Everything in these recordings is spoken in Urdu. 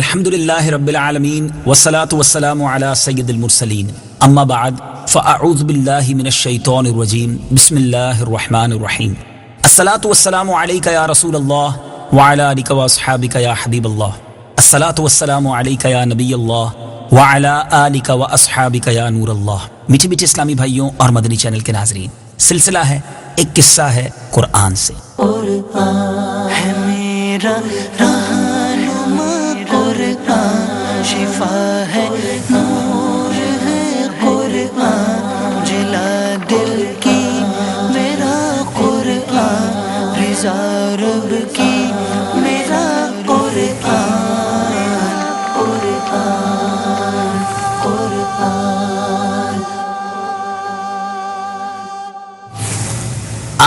الحمدللہ رب العالمین والصلاة والسلام علی سید المرسلین اما بعد فاعوذ باللہ من الشیطان الرجیم بسم اللہ الرحمن الرحیم الصلاة والسلام علیک یا رسول اللہ وعلی آلک واصحابک یا حبیب اللہ الصلاة والسلام علیک یا نبی اللہ وعلی آلک واصحابک یا نور اللہ۔ میٹھے میٹھے اسلامی بھائیوں اور مدنی چینل کے ناظرین، سلسلہ ہے ایک قصہ ہے قرآن سے۔ قرآن ہے میرا رہنما، قرآن شفا ہے، نور ہے قرآن، جلا دل کی میرا قرآن، رضا رب کی میرا قرآن، قرآن قرآن۔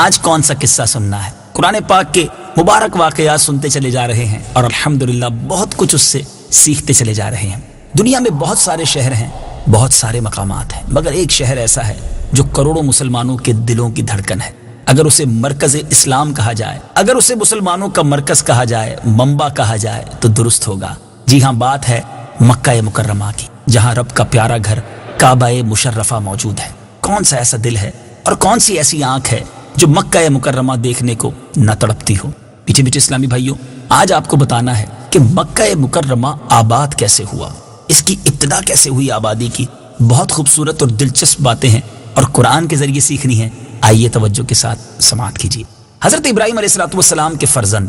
آج کون سا قصہ سننا ہے؟ قرآن پاک کے مبارک واقعات سنتے چلے جا رہے ہیں اور الحمدللہ بہت کچھ اس سے سیکھتے چلے جا رہے ہیں۔ دنیا میں بہت سارے شہر ہیں، بہت سارے مقامات ہیں، مگر ایک شہر ایسا ہے جو کروڑوں مسلمانوں کے دلوں کی دھڑکن ہے۔ اگر اسے مرکز اسلام کہا جائے، اگر اسے مسلمانوں کا مرکز کہا جائے، منبع کہا جائے تو درست ہوگا۔ جی ہاں، بات ہے مکہ مکرمہ کی، جہاں رب کا پیارا گھر کعبہ مشرفہ موجود ہے۔ کون سا ایسا دل ہے اور کون سی ایسی آنکھ ہے جو مکہ مکرمہ دیکھنے کو نہ تڑپتی ہو؟ پیچھے پیچھے اسلامی بھائیوں، آج آپ کو بتانا ہے کہ مکہ مکرمہ آباد کیسے ہوا، اس کی ابتدا کیسے ہوئی آبادی کی۔ بہت خوبصورت اور دلچسپ باتیں ہیں اور قرآن کے ذریعے سیکھنی ہیں۔ آئیے توجہ کے ساتھ سماعت کیجیے۔ حضرت ابراہیم علیہ السلام کے فرزند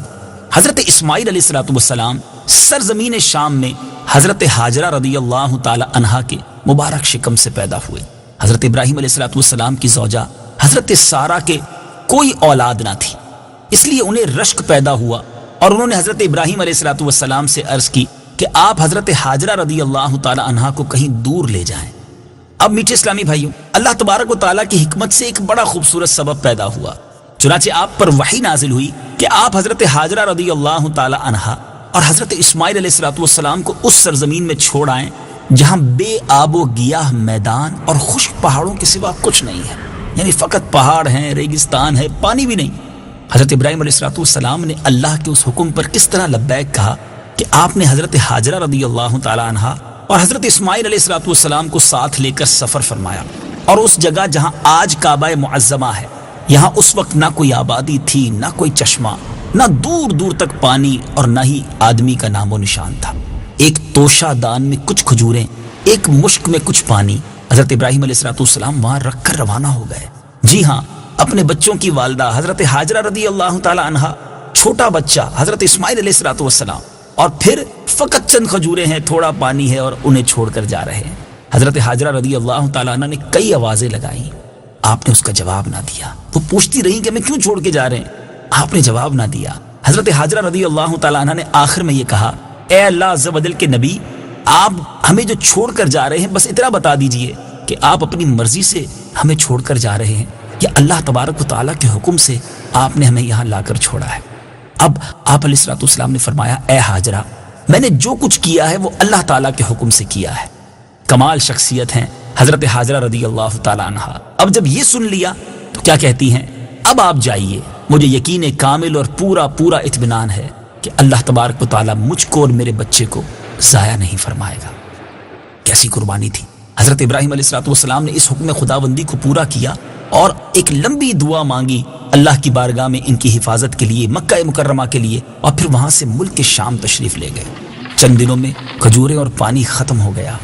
حضرت اسماعیل علیہ السلام سرزمین شام میں حضرت ہاجرہ رضی اللہ تعالی عنہا کے مبارک شکم سے پیدا ہوئے۔ حضرت ابراہیم علیہ السلام کی زوجہ حضرت سارہ کے کوئی اولاد نہ تھی، اس لیے انہیں رشک پیدا ہوا اور انہوں نے حضرت ابراہیم علیہ السلام سے عرض کی کہ آپ حضرت ہاجرہ رضی اللہ تعالی عنہا کو کہیں دور لے جائیں۔ اب میٹھے اسلامی بھائیوں، اللہ تبارک و تعالیٰ کی حکمت سے ایک بڑا خوبصورت سبب پیدا ہوا۔ چنانچہ آپ پر وحی نازل ہوئی کہ آپ حضرت ہاجرہ رضی اللہ تعالی عنہا اور حضرت اسماعیل علیہ السلام کو اس سرزمین میں چھوڑ آئیں جہاں بے آب و گیاہ میدان اور خشک پہاڑوں کے سوا کچھ نہیں ہے، یعنی فقط پہاڑ ہیں، ریگستان ہے، پانی بھی نہیں۔ حضرت ابراہیم علیہ السلام نے اللہ کے اس حکم پر کس طرح لبیک کہا کہ آپ نے حضرت ہاجرہ رضی اللہ تعالی عنہا اور حضرت اسماعیل علیہ السلام کو ساتھ لے کر سفر فرمایا، اور اس جگہ جہاں آج کعبہ معظمہ ہے، یہاں اس وقت نہ کوئی آبادی تھی، نہ کوئی چشمہ، نہ دور دور تک پانی، اور نہ ہی آدمی کا نام و نشان تھا۔ ایک توشہ دان میں کچھ کھجوریں، ایک مشک میں کچھ پانی، حضرت ابراہیم علیہ السلام وہاں رکھ کر روانہ ہو گئے۔ جی ہاں، اپنے بچوں کی والدہ حضرت ہاجرہ رضی اللہ تعالی عنہا، چھوٹا بچہ حضرت اسماعیل علیہ السلام، اور پھر فقط چند کھجوریں ہیں، تھوڑا پانی ہے اور انہیں چھوڑ کر جا رہے ہیں۔ حضرت ہاجرہ رضی اللہ تعالی عنہ نے کئی آوازیں لگائیں، آپ نے اس کا جواب نہ دیا۔ وہ پوچھتی رہی کہ میں کیوں چھوڑ کے جا رہے ہیں، آپ نے جواب نہ دیا۔ حضرت ہاجرہ رضی اللہ تعالی عنہ نے آخر میں یہ کہا، اے اللہ عز و جل کے نبی، آپ ہمیں جو چھوڑ کر جا رہے ہیں بس اتنا بتا دیجئے کہ آپ اپنی مرضی سے ہمیں چھوڑ کر جا رہے ہیں یا اللہ تبارک و تعالیٰ کے حکم سے آپ نے ہمیں یہاں لا کر چھوڑا ہے۔ اب آپ علیہ السلام نے فرمایا، اے ہاجرہ، میں نے جو کچھ کیا ہے وہ اللہ تعالیٰ کے حکم سے کیا ہے۔ کمال شخصیت ہیں حضرت ہاجرہ رضی اللہ تعالی عنہا۔ اب جب یہ سن لیا تو کیا کہتی ہیں، اب آپ جائیے، مجھے یقین کامل اور پورا اطمینان ہے کہ اللہ تبارک و تعالیٰ مجھ کو اور میرے بچے کو ضائع نہیں فرمائے گا۔ کیسی قربانی تھی! حضرت ابراہیم علیہ السلام نے اس حکم خداوندی کو پورا کیا اور ایک لمبی دعا مانگی اللہ کی بارگاہ میں ان کی حفاظت کے لیے، مکہ مکرمہ کے لیے، اور پھر وہاں سے ملک کے شام تشریف لے گئے۔ چند دنوں میں کھجوریں اور پانی ختم ہو گیا۔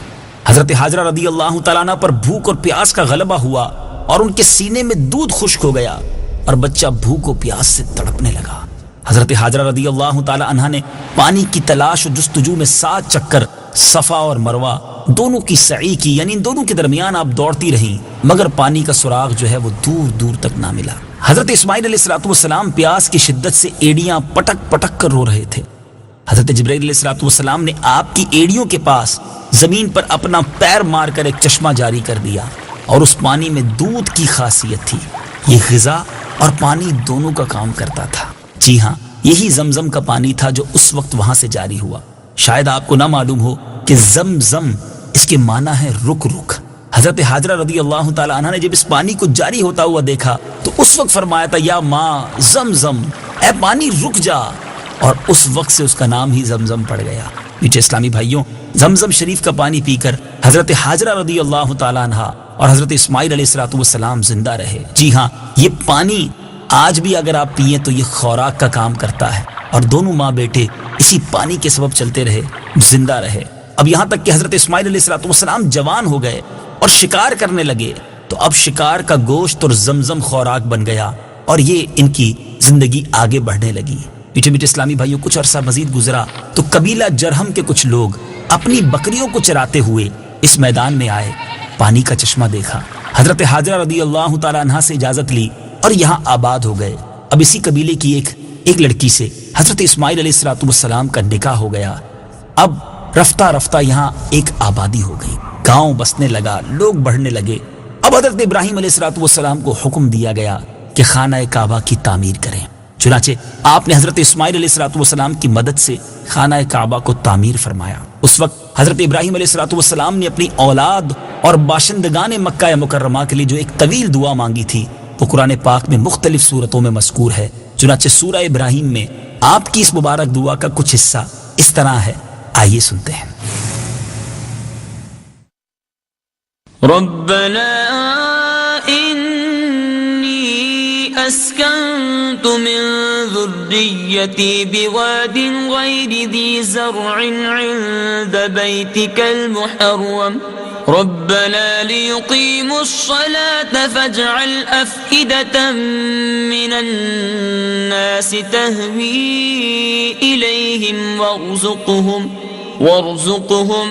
حضرت ہاجرہ رضی اللہ تعالیٰ عنہ پر بھوک اور پیاس کا غلبہ ہوا اور ان کے سینے میں دودھ خشک ہو گیا اور بچہ بھوک و پیاس سے تڑپنے لگا۔ حضرت ہاجرہ رضی اللہ تعالی عنہا نے پانی کی تلاش و جستجو میں 7 چکر صفا اور مروہ دونوں کی سعی کی، یعنی ان دونوں کے درمیان آپ دوڑتی رہیں، مگر پانی کا سراغ جو ہے وہ دور دور تک نہ ملا۔ حضرت اسماعیل علیہ السلام پیاس کی شدت سے ایڑیاں پٹک پٹک کر رو رہے تھے۔ حضرت جبرائیل علیہ السلام نے آپ کی ایڑیوں کے پاس زمین پر اپنا پیر مار کر ایک چشمہ جاری کر دیا، اور اس پانی میں دودھ کی خاصیت تھی۔ یہ غذا اور پانی دونوں کا کام کرتا تھا۔ جی ہاں، یہی زمزم کا پانی تھا جو اس وقت وہاں سے جاری ہوا۔ شاید آپ کو نہ معلوم ہو کہ زمزم اس کے معنی ہے رک رک۔ حضرت ہاجرہ رضی اللہ تعالی عنہ نے جب اس پانی کو جاری ہوتا ہوا دیکھا تو اس وقت فرمایا تھا، یا ماں زمزم، اے پانی رک جا۔ اور اس وقت سے اس کا نام ہی زمزم پڑ گیا۔ میٹھے اسلامی بھائیوں، زمزم شریف کا پانی پی کر حضرت حاجرہ رضی اللہ تعالیٰ عنہ اور حضرت اسماعیل علیہ السلام زندہ رہے۔ جی ہاں، یہ پانی آج بھی اگر آپ پئیں تو یہ خوراک کا کام کرتا ہے، اور دونوں ماں بیٹے اسی پانی کے سبب چلتے رہے، زندہ رہے۔ اب یہاں تک کہ حضرت اسماعیل علیہ السلام جوان ہو گئے اور شکار کرنے لگے، تو اب شکار کا گوشت اور زمزم خوراک بن گیا، اور یہ ان کی زندگی آگے بڑھنے لگی۔ میٹھے میٹھے اسلامی بھائیوں، کچھ عرصہ مزید گزرا تو قبیلہ جرہم کے کچھ لوگ اپنی بکریوں کو چراتے ہوئے اس میدان میں آئے، پانی کا چشمہ دیکھا، حضرت حاجرہ رضی اللہ تعالیٰ عنہ سے اجازت لی اور یہاں آباد ہو گئے۔ اب اسی قبیلے کی ایک لڑکی سے حضرت اسماعیل علیہ السلام کا نکاح ہو گیا۔ اب رفتہ رفتہ یہاں ایک آبادی ہو گئی، گاؤں بسنے لگا، لوگ بڑھنے لگے۔ اب حضرت ابراہیم علیہ السلام کو حکم دیا گیا کہ خانہ کعبہ کی تعمیر کریں۔ چنانچہ آپ نے حضرت اسماعیل علیہ السلام کی مدد سے خانہ کعبہ کو تعمیر فرمایا۔ اس وقت حضرت ابراہیم علیہ السلام نے اپنی اولاد اور باشندگان مکہ مکرمہ کے لیے جو ایک طویل دعا مانگی تھی، وہ قرآن پاک میں مختلف صورتوں میں مذکور ہے۔ چنانچہ سورہ ابراہیم میں آپ کی اس مبارک دعا کا کچھ حصہ اس طرح ہے، آئیے سنتے ہیں۔ ربنا أسكنت من ذريتي بواد غير ذي زرع عند بيتك المحرم ربنا ليقيموا الصلاة فاجعل أفئدة من الناس تهوي إليهم وارزقهم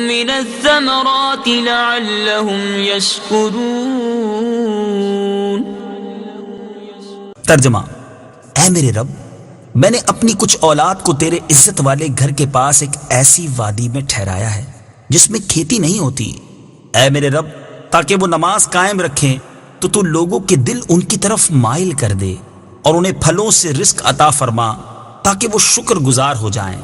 من الثمرات لعلهم يشكرون۔ ترجمہ: اے میرے رب، میں نے اپنی کچھ اولاد کو تیرے عزت والے گھر کے پاس ایک ایسی وادی میں ٹھہرایا ہے جس میں کھیتی نہیں ہوتی، اے میرے رب، تاکہ وہ نماز قائم رکھیں تو تو لوگوں کے دل ان کی طرف مائل کر دے اور انہیں پھلوں سے رزق عطا فرما تاکہ وہ شکر گزار ہو جائیں۔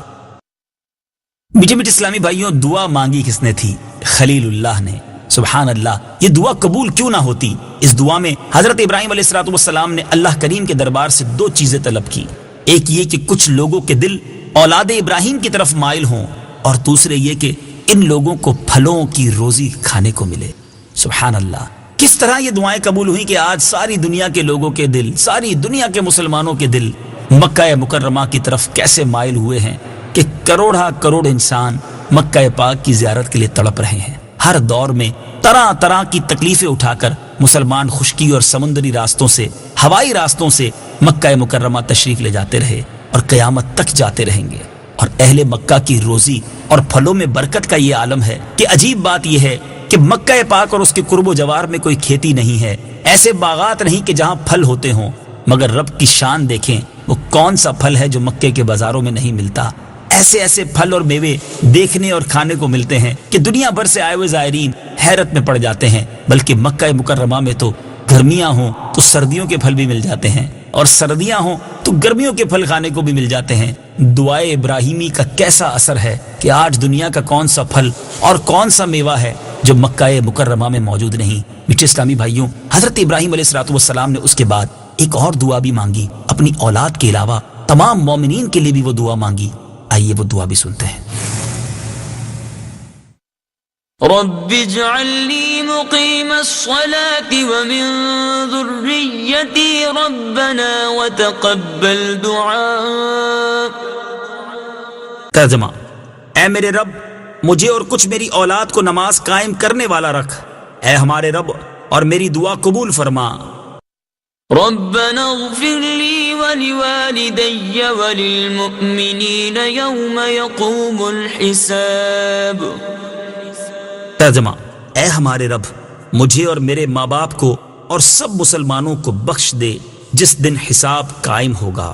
میٹھے میٹھے اسلامی بھائیوں، دعا مانگی کس نے تھی؟ خلیل اللہ نے۔ سبحان اللہ، یہ دعا قبول کیوں نہ ہوتی؟ اس دعا میں حضرت ابراہیم علیہ السلام نے اللہ کریم کے دربار سے دو چیزیں طلب کی، ایک یہ کہ کچھ لوگوں کے دل اولاد ابراہیم کی طرف مائل ہوں، اور دوسرے یہ کہ ان لوگوں کو پھلوں کی روزی کھانے کو ملے۔ سبحان اللہ، کس طرح یہ دعائیں قبول ہوئیں کہ آج ساری دنیا کے لوگوں کے دل، ساری دنیا کے مسلمانوں کے دل مکہ مکرمہ کی طرف کیسے مائل ہوئے ہیں کہ کروڑا کروڑ انسان مکہ پاک کی زیارت کے لیے تڑپ رہے ہیں۔ ہر دور میں طرح طرح کی تکلیفیں اٹھا کر مسلمان خشکی اور سمندری راستوں سے، ہوائی راستوں سے مکہ مکرمہ تشریف لے جاتے رہے اور قیامت تک جاتے رہیں گے۔ اور اہل مکہ کی روزی اور پھلوں میں برکت کا یہ عالم ہے کہ عجیب بات یہ ہے کہ مکہ پاک اور اس کے قرب و جوار میں کوئی کھیتی نہیں ہے، ایسے باغات نہیں کہ جہاں پھل ہوتے ہوں، مگر رب کی شان دیکھیں، وہ کون سا پھل ہے جو مکے کے بازاروں میں نہیں ملتا۔ ایسے ایسے پھل اور میوے دیکھنے اور کھانے کو ملتے ہیں کہ دنیا بھر سے آئے ہوئے زائرین حیرت میں پڑ جاتے ہیں۔ بلکہ مکہ مکرمہ میں تو گرمیاں ہوں تو سردیوں کے پھل بھی مل جاتے ہیں، اور سردیاں ہوں تو گرمیوں کے پھل کھانے کو بھی مل جاتے ہیں۔ دعائے ابراہیمی کا کیسا اثر ہے کہ آج دنیا کا کون سا پھل اور کون سا میوہ ہے جو مکہ مکرمہ میں موجود نہیں۔ میٹھے اسلامی بھائیوں، حضرت ابراہیم علیہ السلام نے اس کے بعد ایک اور دعا بھی مانگی، اپنی اولاد کے علاوہ تمام مومنین کے لیے بھی وہ دعا مانگی۔ آئیے وہ دعا بھی سنتے ہیں۔ رب اجعلنی مقیم الصلاة ومن ذریتی ربنا وتقبل دعاء۔ ترجمہ: اے میرے رب، مجھے اور کچھ میری اولاد کو نماز قائم کرنے والا رکھ، اے ہمارے رب، اور میری دعا قبول فرما۔ ربنا اغفر لي ولوالدي وللمؤمنين يوم يقوم الحساب۔ ترجمہ: اے ہمارے رب، مجھے اور میرے ماں باپ کو اور سب مسلمانوں کو بخش دے جس دن حساب قائم ہوگا۔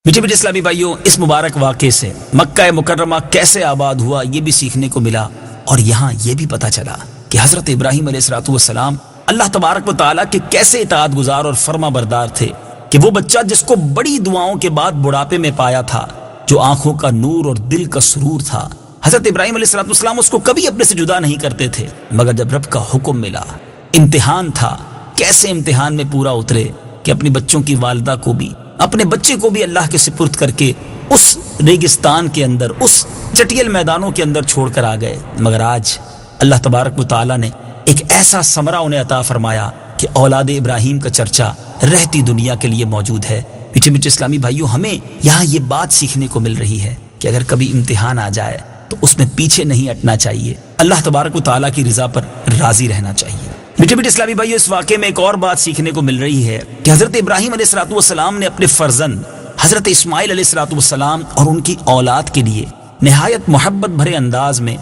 میٹھے میٹھے اسلامی بھائیوں، اس مبارک واقعے سے مکہ مکرمہ کیسے آباد ہوا یہ بھی سیکھنے کو ملا، اور یہاں یہ بھی پتہ چلا کہ حضرت ابراہیم علیہ السلام اللہ تبارک و تعالیٰ کے کیسے اطاعت گزار اور فرما بردار تھے کہ وہ بچہ جس کو بڑی دعاؤں کے بعد بڑھاپے میں پایا تھا، جو آنکھوں کا نور اور دل کا سرور تھا، حضرت ابراہیم علیہ السلام اس کو کبھی اپنے سے جدا نہیں کرتے تھے، مگر جب رب کا حکم ملا، امتحان تھا، کیسے امتحان میں پورا اترے کہ اپنی بچوں کی والدہ کو بھی، اپنے بچے کو بھی اللہ کے سپرد کر کے اس ریگستان کے اندر، اس چٹیل میدانوں کے اندر چھوڑ کر آ گئے، مگر آج اللہ تبارک و تعالیٰ نے ایک ایسا ثمرہ انہیں عطا فرمایا کہ اولاد ابراہیم کا چرچا رہتی دنیا کے لیے موجود ہے۔ میٹھے میٹھے اسلامی بھائیوں، ہمیں یہاں یہ بات سیکھنے کو مل رہی ہے کہ اگر کبھی امتحان آ جائے تو اس میں پیچھے نہیں ہٹنا چاہیے، اللہ تبارک و تعالیٰ کی رضا پر راضی رہنا چاہیے۔ میٹھے میٹھے اسلامی بھائیوں، اس واقعے میں ایک اور بات سیکھنے کو مل رہی ہے کہ حضرت ابراہیم علیہ السلام نے اپنے فرزند حضرت اسماعیل علیہ السلام اور ان کی اولاد کے لیے نہایت محبت بھرے انداز میں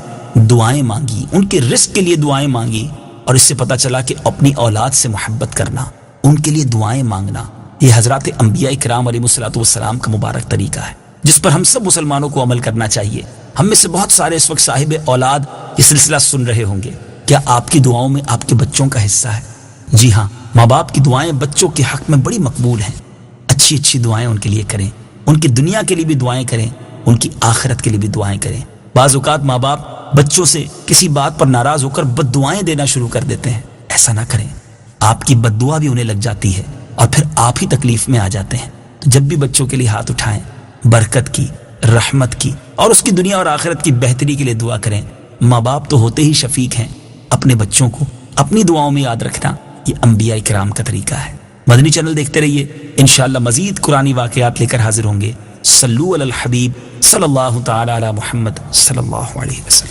دعائیں مانگی، ان کے رزق کے لیے دعائیں مانگی، اور اس سے پتہ چلا کہ اپنی اولاد سے محبت کرنا، ان کے لیے دعائیں مانگنا، یہ حضرات انبیاء کرام علیہ السلام کا مبارک طریقہ ہے جس پر ہم سب مسلمانوں کو عمل کرنا چاہیے۔ ہم میں سے بہت سارے اس وقت صاحب اولاد یہ سلسلہ سن رہے ہوں گے، کیا آپ کی دعاؤں میں آپ کے بچوں کا حصہ ہے؟ جی ہاں، ماں باپ کی دعائیں بچوں کے حق میں بڑی مقبول ہیں۔ اچھی اچھی دعائیں ان کے لیے کریں، ان کی دنیا کے لیے بھی دعائیں کریں، ان کی آخرت کے لیے بھی دعائیں کریں۔ بعض اوقات ماں باپ بچوں سے کسی بات پر ناراض ہو کر بد دعائیں دینا شروع کر دیتے ہیں، ایسا نہ کریں، آپ کی بد دعا بھی انہیں لگ جاتی ہے اور پھر آپ ہی تکلیف میں آ جاتے ہیں۔ تو جب بھی بچوں کے لیے ہاتھ اٹھائیں، برکت کی، رحمت کی اور اس کی دنیا اور آخرت کی بہتری کے لیے دعا کریں۔ ماں باپ تو ہوتے ہی شفیق ہیں، اپنے بچوں کو اپنی دعاؤں میں یاد رکھنا یہ انبیاء کرام کا طریقہ ہے۔ مدنی چینل دیکھتے رہیے، انشاءاللہ مزید قرآنی واقعات لے کر حاضر ہوں گے۔ صلو علی الحبیب صلی اللہ تعالی علی محمد صلی اللہ علیہ وسلم۔